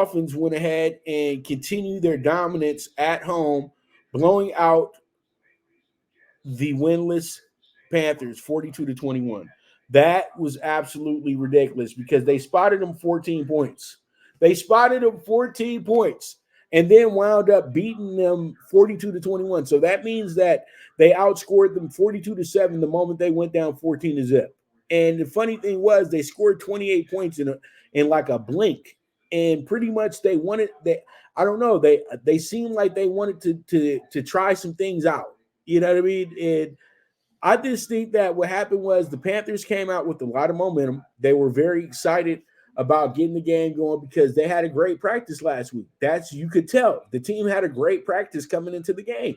Dolphins went ahead and continued their dominance at home, blowing out the winless Panthers 42-21. That was absolutely ridiculous because they spotted them 14 points. They spotted them 14 points and then wound up beating them 42-21. So that means that they outscored them 42-7 the moment they went down 14-0. And the funny thing was they scored 28 points in like a blink. And pretty much they wanted they I don't know, they seemed like they wanted to try some things out. You know what I mean? And I just think that what happened was the Panthers came out with a lot of momentum. They were very excited about getting the game going because they had a great practice last week. That's you could tell. The team had a great practice coming into the game.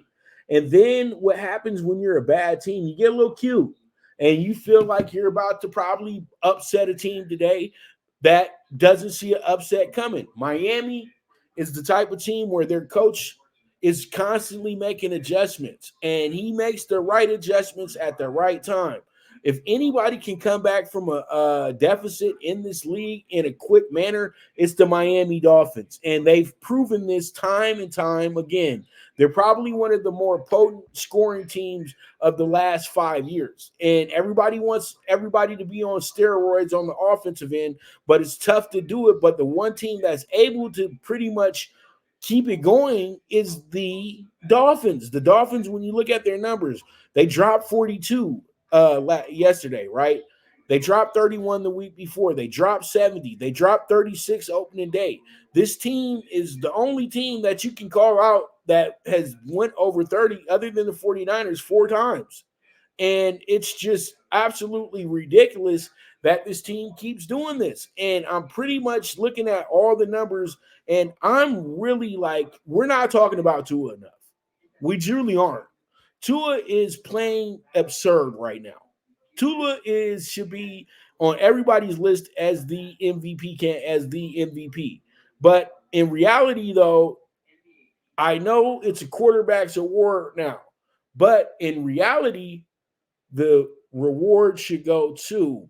And then what happens when you're a bad team, you get a little cute and you feel like you're about to probably upset a team today that doesn't see an upset coming. Miami is the type of team where their coach is constantly making adjustments, and he makes the right adjustments at the right time. If anybody can come back from a deficit in this league in a quick manner, it's the Miami Dolphins. And they've proven this time and time again. They're probably one of the more potent scoring teams of the last 5 years. And everybody wants everybody to be on steroids on the offensive end, but it's tough to do it. But the one team that's able to pretty much keep it going is the Dolphins. The Dolphins, when you look at their numbers, they dropped 42 yesterday, right? They dropped 31 the week before. They dropped 70. They dropped 36 opening day. This team is the only team that you can call out that has went over 30 other than the 49ers 4 times. And it's just absolutely ridiculous that this team keeps doing this. And I'm pretty much looking at all the numbers, and I'm really like, we're not talking about Tua enough. We truly aren't. Tua is playing absurd right now. Tua should be on everybody's list as the MVP. But in reality, though, I know it's a quarterback's award now. But in reality, the reward should go to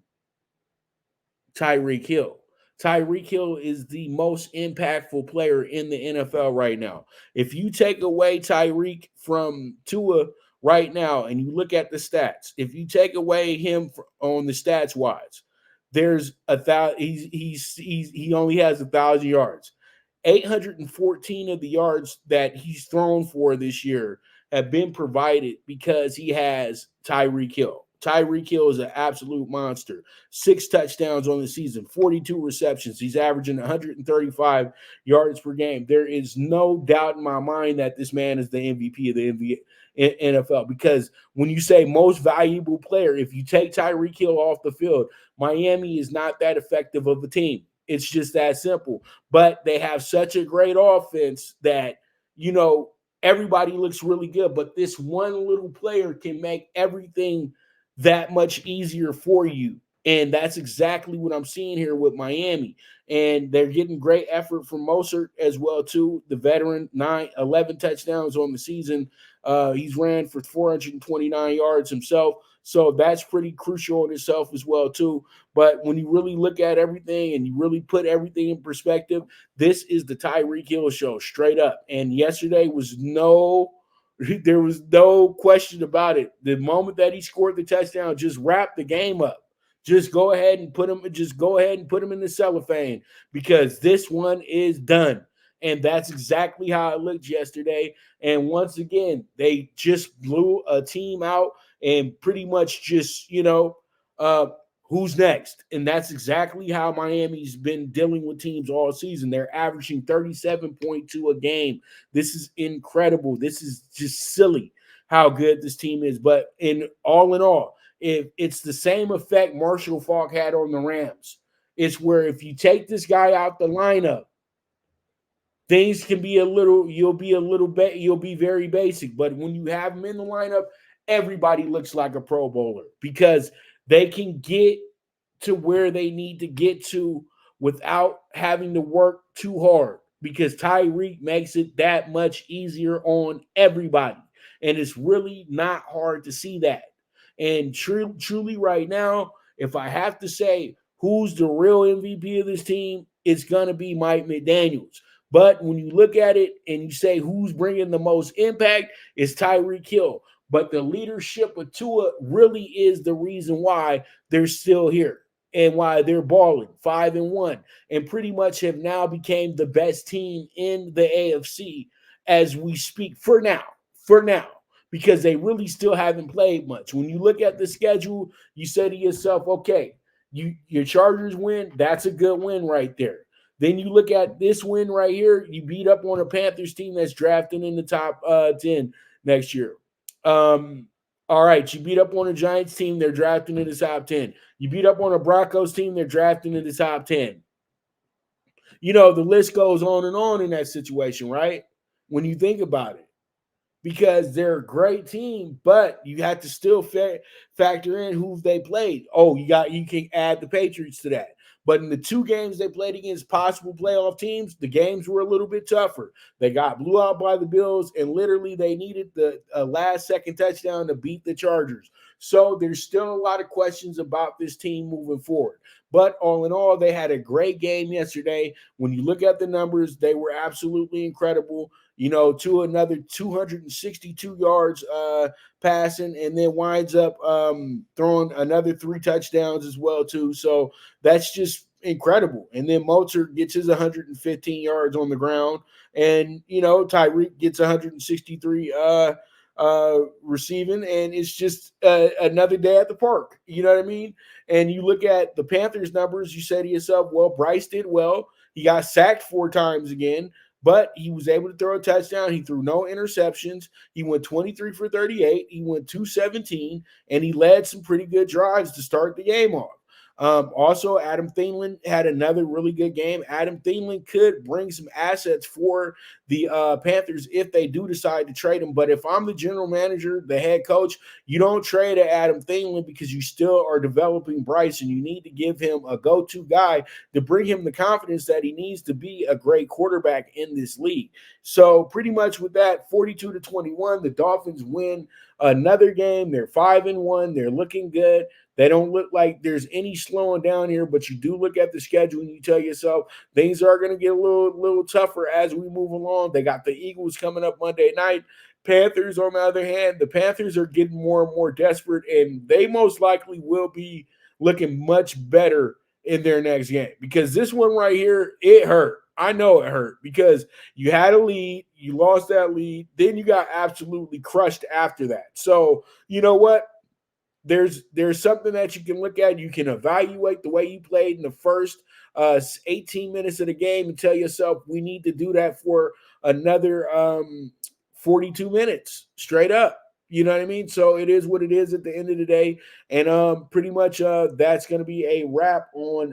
Tyreek Hill. Tyreek Hill is the most impactful player in the NFL right now. If you take away Tyreek from Tua right now and you look at the stats, if you take away him on the stats wise, there's he only has 1,000 yards. 814 of the yards that he's thrown for this year have been provided because he has Tyreek Hill. Tyreek Hill is an absolute monster. 6 touchdowns on the season, 42 receptions. He's averaging 135 yards per game. There is no doubt in my mind that this man is the MVP of the NFL because when you say most valuable player, if you take Tyreek Hill off the field, Miami is not that effective of a team. It's just that simple. But they have such a great offense that, everybody looks really good. But this one little player can make everything that much easier for you. And that's exactly what I'm seeing here with Miami. And they're getting great effort from Mostert as well, too. The veteran, 11 touchdowns on the season. He's ran for 429 yards himself. So that's pretty crucial in itself as well, too. But when you really look at everything and you really put everything in perspective, this is the Tyreek Hill show, straight up. And yesterday there was no question about it. The moment that he scored the touchdown, just wrap the game up. Just go ahead and put him in the cellophane because this one is done. And that's exactly how it looked yesterday. And once again, they just blew a team out and pretty much just, who's next? And that's exactly how Miami's been dealing with teams all season. They're averaging 37.2 a game. This is incredible. This is just silly how good this team is. But in all, if it's the same effect Marshall Faulk had on the Rams. It's where if you take this guy out the lineup, things can be you'll be very basic. But when you have him in the lineup, everybody looks like a Pro Bowler because they can get to where they need to get to without having to work too hard because Tyreek makes it that much easier on everybody. And it's really not hard to see that. And truly right now, if I have to say who's the real MVP of this team, it's going to be Mike McDaniels. But when you look at it and you say who's bringing the most impact, it's Tyreek Hill. But the leadership of Tua really is the reason why they're still here and why they're balling 5-1 and pretty much have now became the best team in the AFC as we speak for now, because they really still haven't played much. When you look at the schedule, you say to yourself, okay, your Chargers win, that's a good win right there. Then you look at this win right here, you beat up on a Panthers team that's drafting in the top 10 next year. All right, you beat up on a Giants team, they're drafting in the top 10. You beat up on a Broncos team, they're drafting in the top 10. The list goes on and on in that situation, right? When you think about it, because they're a great team, but you have to still factor in who they played. Oh, you can add the Patriots to that. But in the two games they played against possible playoff teams, the games were a little bit tougher. They got blew out by the Bills, and literally they needed the last second touchdown to beat the Chargers. So there's still a lot of questions about this team moving forward. But all in all, they had a great game yesterday. When you look at the numbers, they were absolutely incredible. To another 262 yards passing, and then winds up throwing another 3 touchdowns as well too. So that's just incredible. And then Mozart gets his 115 yards on the ground, and Tyreek gets 163 receiving, and it's just another day at the park. You know what I mean? And you look at the Panthers numbers, you say to yourself, well, Bryce did well. He got sacked 4 times again, but he was able to throw a touchdown. He threw no interceptions. He went 23 for 38. He went 217, and he led some pretty good drives to start the game off. Also, Adam Thielen had another really good game. Adam Thielen could bring some assets for the Panthers if they do decide to trade him. But if I'm the general manager, the head coach, you don't trade Adam Thielen because you still are developing Bryce, and you need to give him a go-to guy to bring him the confidence that he needs to be a great quarterback in this league. So pretty much with that, 42-21, the Dolphins win another game. They're 5-1. They're looking good. They don't look like there's any slowing down here, but you do look at the schedule and you tell yourself things are going to get a little tougher as we move along. They got the Eagles coming up Monday night. Panthers, on the other hand, the Panthers are getting more and more desperate, and they most likely will be looking much better in their next game, because this one right here, it hurt. I know it hurt because you had a lead, you lost that lead, then you got absolutely crushed after that. So, you know what? There's something that you can look at. You can evaluate the way you played in the first 18 minutes of the game and tell yourself, we need to do that for another 42 minutes straight up. You know what I mean? So it is what it is at the end of the day. And pretty much that's going to be a wrap on